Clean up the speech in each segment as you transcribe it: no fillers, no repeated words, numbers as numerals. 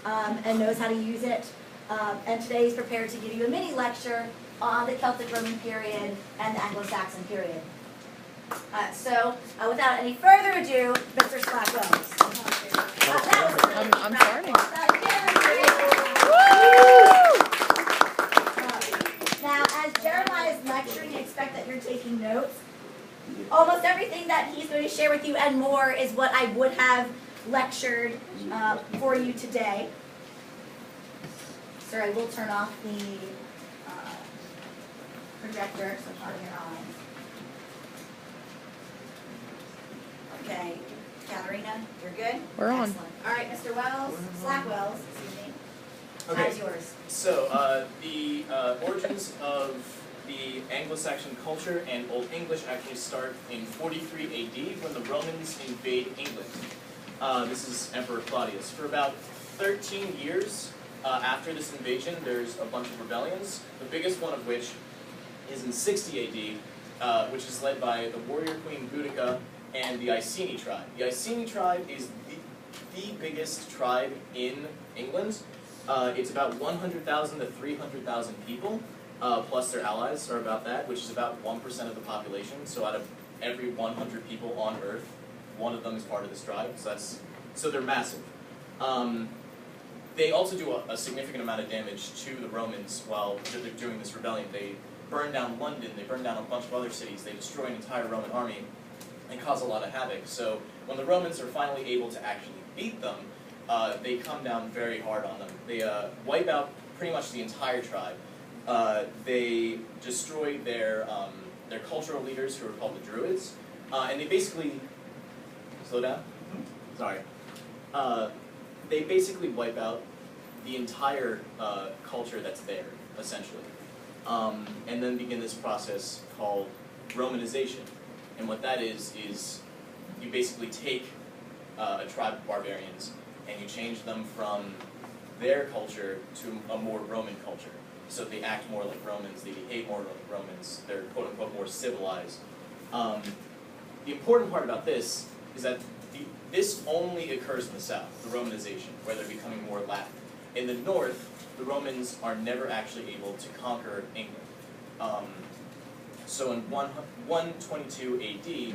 and knows how to use it. And today he's prepared to give you a mini lecture on the Celtic Roman period and the Anglo-Saxon period. So without any further ado, Mr. Slackwell. I'm starting. Now, as Jeremiah is lecturing, expect that you're taking notes. Almost everything that he's going to share with you and more is what I would have lectured for you today. Sir, I will turn off the projector so it's not in your eyes. Okay, Katharina, you're good? We're on. Excellent. All right, Mr. Wells, Slackwells, excuse me. Okay. How's yours? So, the origins of the Anglo-Saxon culture and Old English actually start in 43 AD when the Romans invade England. This is Emperor Claudius. For about 13 years after this invasion, there's a bunch of rebellions, the biggest one of which is in 60 AD, which is led by the warrior queen Boudica and the Iceni tribe. The Iceni tribe is the biggest tribe in England. It's about 100,000 to 300,000 people, plus their allies are about that, which is about 1% of the population. So out of every 100 people on Earth, one of them is part of this tribe. So they're massive. They also do a significant amount of damage to the Romans while they're doing this rebellion. They burn down London, they burn down a bunch of other cities, they destroy an entire Roman army, and cause a lot of havoc. So when the Romans are finally able to actually beat them, they come down very hard on them. They wipe out pretty much the entire tribe. They destroy their cultural leaders, who are called the Druids, and they basically slow down. Sorry. They basically wipe out the entire culture that's there, essentially, and then begin this process called Romanization. And what that is you basically take a tribe of barbarians and you change them from their culture to a more Roman culture. So they act more like Romans, they behave more like Romans, they're quote-unquote more civilized. The important part about this is that this only occurs in the south, the Romanization, where they're becoming more Latin. In the north, the Romans are never actually able to conquer England. So in 122 AD,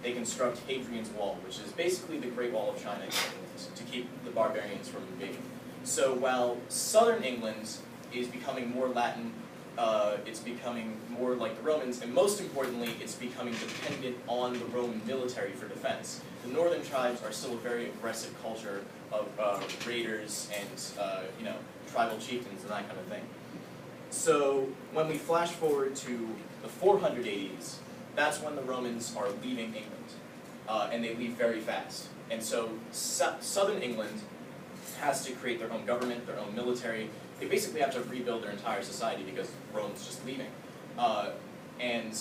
they construct Hadrian's Wall, which is basically the Great Wall of China in England, to keep the barbarians from invading. So while southern England is becoming more Latin, it's becoming more like the Romans, and most importantly, it's becoming dependent on the Roman military for defense. The northern tribes are still a very aggressive culture of raiders and tribal chieftains and that kind of thing. So when we flash forward to the 400 ADs, that's when the Romans are leaving England, and they leave very fast. And so southern England has to create their own government, their own military. They basically have to rebuild their entire society because Rome's just leaving. And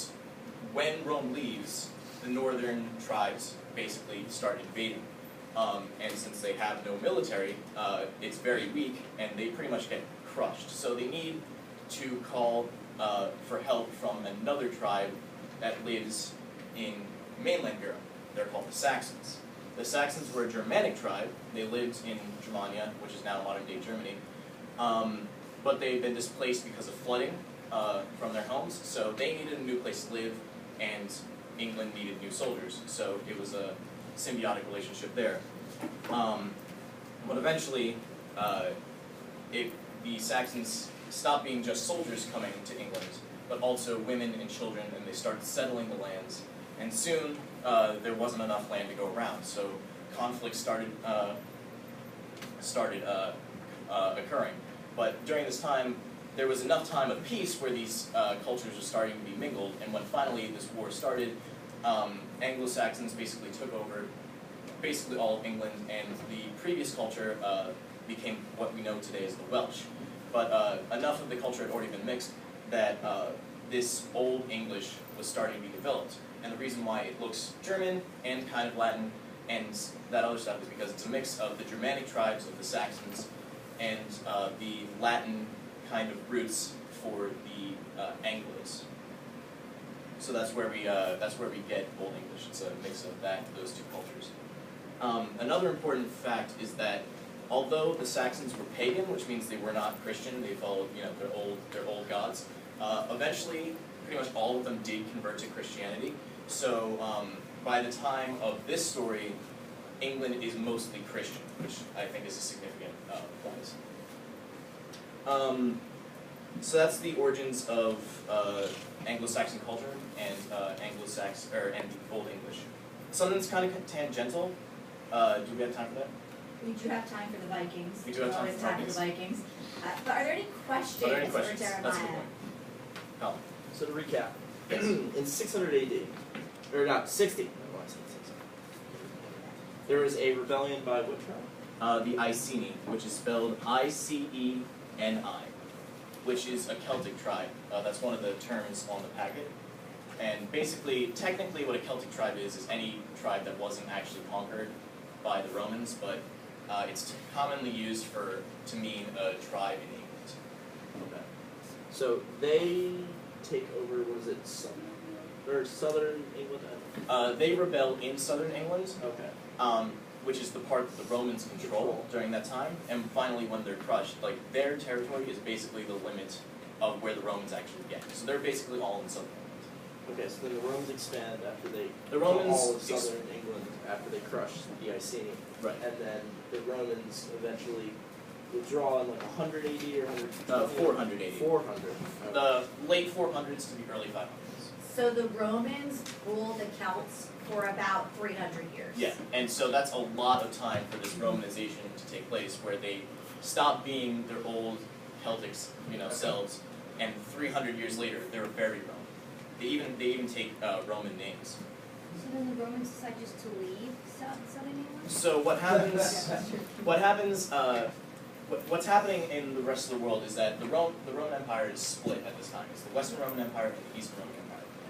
when Rome leaves, the northern tribes basically start invading. And since they have no military, it's very weak, and they pretty much get crushed. So they need to call for help from another tribe that lives in mainland Europe. They're called the Saxons. The Saxons were a Germanic tribe. They lived in Germania, which is now modern-day Germany. But they've been displaced because of flooding from their homes, so they needed a new place to live, and England needed new soldiers. So it was a symbiotic relationship there. But eventually, the Saxons stopped being just soldiers coming to England, but also women and children, and they started settling the lands. And soon, there wasn't enough land to go around, so conflicts started occurring. But during this time, there was enough time of peace where these cultures were starting to be mingled, and when finally this war started, Anglo-Saxons basically took over basically all of England, and the previous culture became what we know today as the Welsh. But enough of the culture had already been mixed that this Old English was starting to be developed. And the reason why it looks German and kind of Latin and that other stuff is because it's a mix of the Germanic tribes of the Saxons and the Latin kind of roots for the Anglos. So that's where we get Old English. It's a mix of those two cultures. Another important fact is that although the Saxons were pagan, which means they were not Christian, they followed, their old gods. Eventually, pretty much all of them did convert to Christianity. So by the time of this story, England is mostly Christian, which I think is a significant point. So that's the origins of Anglo-Saxon culture and Anglo-Saxon and the Old English. Something's kind of tangential. Do we have time for that? We do have time for the Vikings. We do have time for the Vikings. But are there any questions, Are there any questions? for Jeremiah? That's a good point. Colin. So to recap, in 600 AD, or not, 60, I don't want to say 60, there was a rebellion by what tribe? The Iceni, which is spelled I-C-E-N-I, which is a Celtic tribe. That's one of the terms on the packet. And basically, technically what a Celtic tribe is any tribe that wasn't actually conquered by the Romans, but it's commonly used to mean a tribe in England. Okay. So they take over, what is it, southern England? They rebel in southern England, Okay. which is the part that the Romans control during that time. And finally, when they're crushed, like their territory is basically the limit of where the Romans actually get. So they're basically all in southern England. Okay, so then the Romans expand after they The Romans all of southern England after they crush the Iceni. Right. And then the Romans eventually withdraw in like 100 AD or 100? 400 AD. 400. The late 400s to the early 500s. So the Romans ruled the Celts for about 300 years. Yeah, and so that's a lot of time for this Romanization to take place, where they stop being their old Celtic, selves, and 300 years later, they're very Roman. They even take Roman names. So then the Romans decide just to leave southern England? So what happens? What's happening in the rest of the world is that the Roman Empire is split at this time. It's the Western Roman Empire and the Eastern Roman Empire.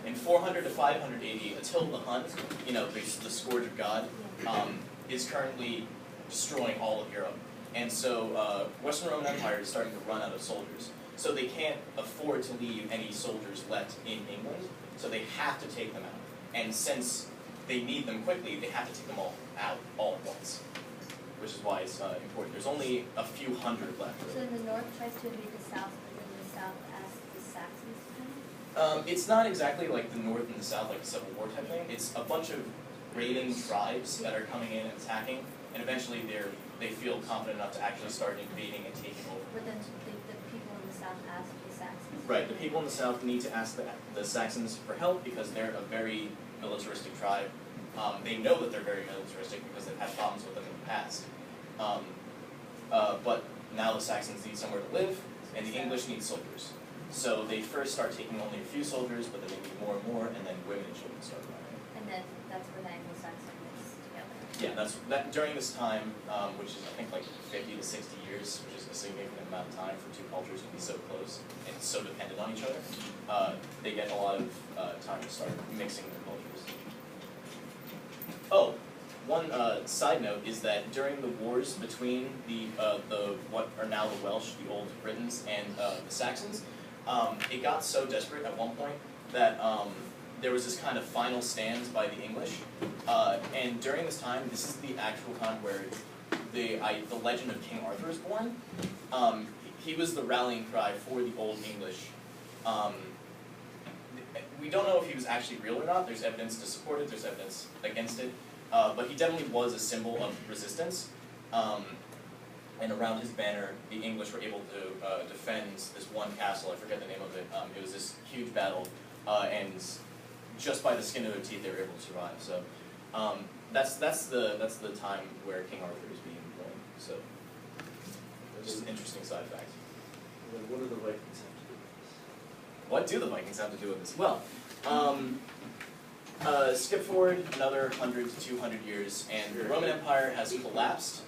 In 400 to 500 AD, Attila the Hun, the scourge of God, is currently destroying all of Europe. And so Western Roman Empire is starting to run out of soldiers. So they can't afford to leave any soldiers left in England, so they have to take them out. And since they need them quickly, they have to take them all out all at once, which is why it's important. There's only a few hundred left. So then the north tries to invade the south, but then the south asks the Saxons to come? It's not exactly like the north and the south, like a Civil War type thing. It's a bunch of raiding tribes that are coming in and attacking, and eventually they feel confident enough to actually start invading and taking over. But then the people in the south ask the Saxons. Right, the people in the south need to ask the Saxons for help because they're a very militaristic tribe. They know that they're very militaristic because they've had problems with them in the past. But now the Saxons need somewhere to live, and the English need soldiers. So they first start taking only a few soldiers, but then they need more and more, and then women and children start arriving. And then that's where the Anglo-Saxon mix together. Yeah, during this time, which is I think like 50 to 60 years, which is a significant amount of time for two cultures to be so close and so dependent on each other. They get a lot of time to start mixing their cultures. Oh, one side note is that during the wars between the what are now the Welsh, the Old Britons, and the Saxons, it got so desperate at one point that there was this kind of final stand by the English, and during this time, this is the actual time where the legend of King Arthur is born. He was the rallying cry for the Old English. We don't know if he was actually real or not. There's evidence to support it. There's evidence against it. But he definitely was a symbol of resistance. And around his banner, the English were able to defend this one castle. I forget the name of it. It was this huge battle, and just by the skin of their teeth, they were able to survive. So that's the time where King Arthur is being born. So just an interesting side fact. And then what do the Vikings have to do with this? What do the Vikings have to do with this? Well, skip forward another 100 to 200 years, and the Roman Empire has collapsed.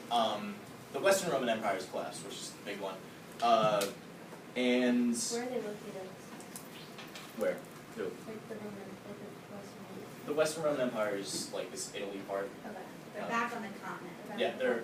The Western Roman Empire has collapsed, which is the big one. And Where are they located at this time? where? Who? Like the Roman, like the Western Roman. The Western Roman Empire is like this Italy part. Okay. They're back on the continent. Yeah, they're.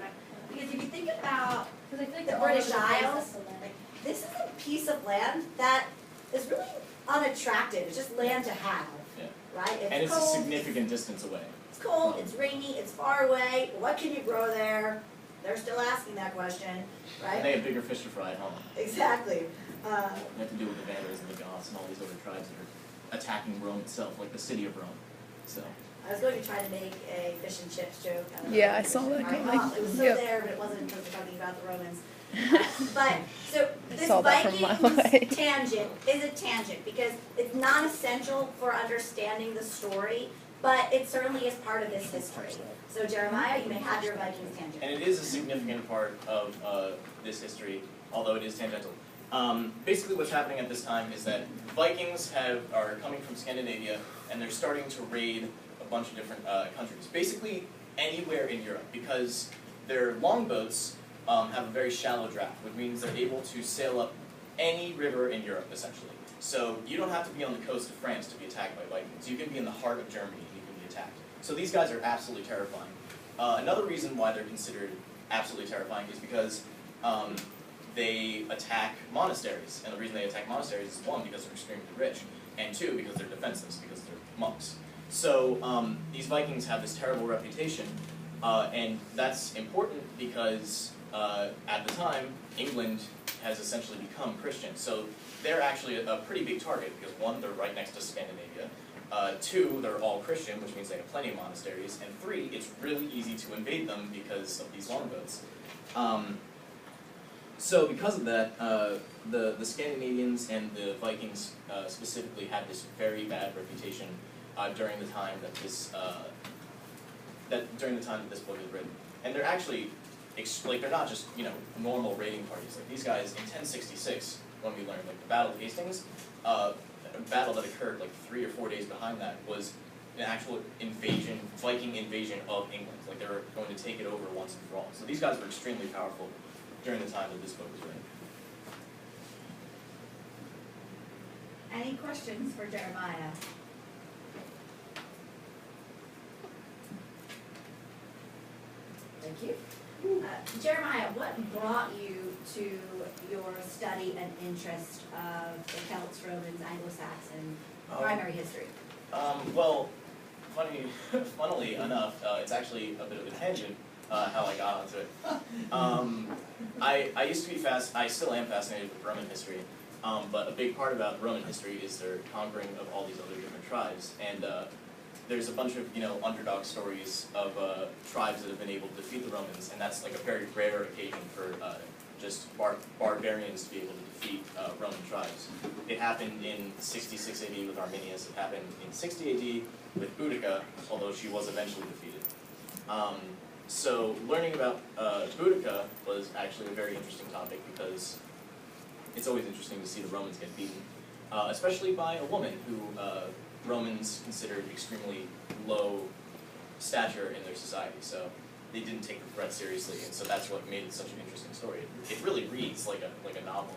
Because if you think about Because I feel like the they're all over British the place, Isles, that's the land. like, this is a piece of land that is really unattractive. It's just land to have, Yeah. right? It's And it's a cold, significant distance away. it's cold, it's rainy, it's far away. What can you grow there? they're still asking that question, And right? they have bigger fish to fry at home. Exactly. They have to deal with the Vandals and the Goths and all these other tribes that are attacking Rome itself, like the city of Rome. So. I was going to try to make a fish and chips joke. Out of Yeah, it. I saw that Right? coming. Well, it was still Yep. there, but it wasn't because we're talking about the Romans. But, so, this Saw that from a mile away. Vikings tangent is a tangent, because it's not essential for understanding the story, but it certainly is part of this history. So Jeremiah, you may have your Vikings tangent. And it is a significant part of this history, although it is tangential. Basically what's happening at this time is that Vikings are coming from Scandinavia, and they're starting to raid a bunch of different countries. Basically anywhere in Europe, because their longboats have a very shallow draft, which means they're able to sail up any river in Europe, essentially. So you don't have to be on the coast of France to be attacked by Vikings. You can be in the heart of Germany and you can be attacked. So these guys are absolutely terrifying. Another reason why they're considered absolutely terrifying is because they attack monasteries. And the reason they attack monasteries is, one, because they're extremely rich, and two, because they're defenseless, because they're monks. So these Vikings have this terrible reputation, and that's important because at the time, England has essentially become Christian. So they're actually a pretty big target because, one, they're right next to Scandinavia. Two, they're all Christian, which means they have plenty of monasteries. And three, it's really easy to invade them because of these longboats. So because of that, the Scandinavians and the Vikings specifically had this very bad reputation during the time that this book is written. And they're actually they're not just normal raiding parties. Like these guys in 1066, when we learned like the Battle of Hastings, a battle that occurred like 3 or 4 days behind that was an actual invasion, Viking invasion of England. Like they were going to take it over once and for all. So these guys were extremely powerful during the time that this book was written. Any questions for Jeremiah? Thank you. Jeremiah, what brought you to your study and interest of the Celts, Romans, Anglo-Saxon primary history? Well, funnily enough, it's actually a bit of a tangent how I got onto it. I used to be I still am fascinated with Roman history, but a big part about Roman history is their conquering of all these other different tribes, and there's a bunch of underdog stories of tribes that have been able to defeat the Romans, and that's like a very rare occasion for just barbarians to be able to defeat Roman tribes. It happened in 66 AD with Arminius. It happened in 60 AD with Boudica, although she was eventually defeated. So learning about Boudica was actually a very interesting topic because it's always interesting to see the Romans get beaten, especially by a woman who Romans considered extremely low stature in their society. So they didn't take the threat seriously, and so that's what made it such an interesting story. It really reads like a novel.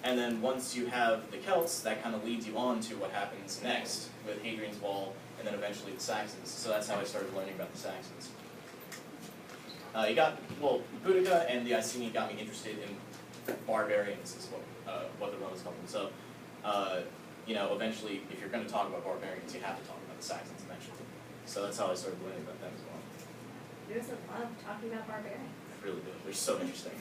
And then once you have the Celts, that kind of leads you on to what happens next with Hadrian's Wall, and then eventually the Saxons. So that's how I started learning about the Saxons. Boudica and the Iceni got me interested in barbarians, is what the Romans called them. So, eventually, if you're going to talk about barbarians, you have to talk about the Saxons eventually. So that's how I started learning about them as well. There's a lot of talking about barbarians. I really do. They're so interesting.